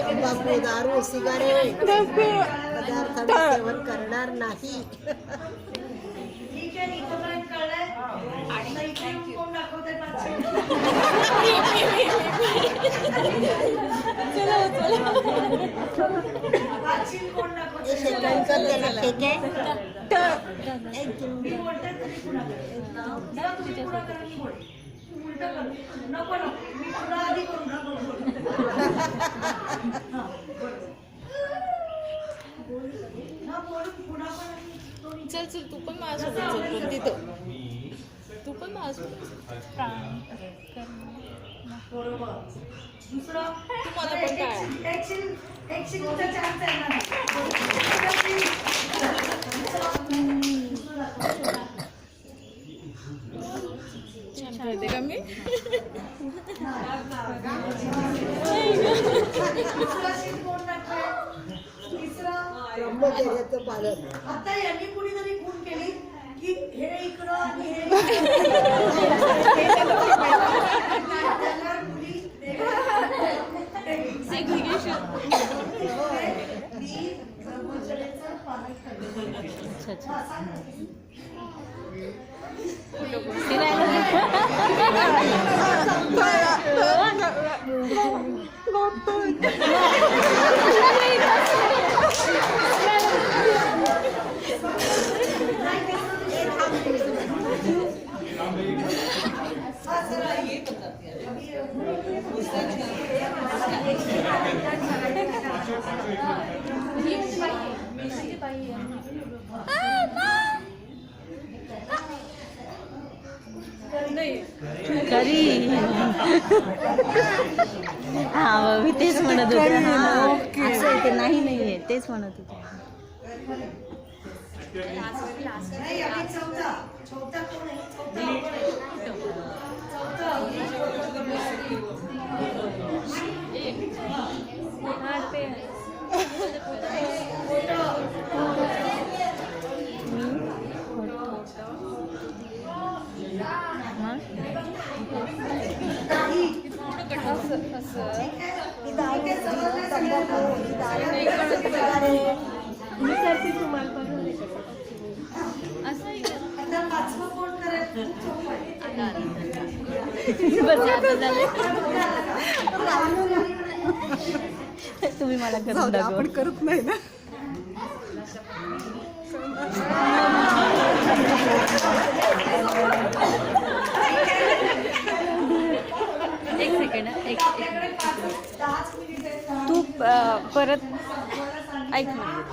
तंबाखू, दारू, सिगारेट पदार्थांचे सेवन करणार नाही. चल चल तू पण माझ्यासोबत चल तिथं तू पण माझ्यासोबत दुसरं तुम्हाला पण काय छान खेळते का मी ब्रह्मचर्याचं पालन. आता यांनी कुणीतरी खून केली की हे इकडं आणि हे करी हा मी तेच म्हणत होते. असं आहे ते नाही नाहीये तेच म्हणत होते. तुम्ही मला करून दाखवा. आपण करत नाही ना. एक सेकंड तू परत ऐक.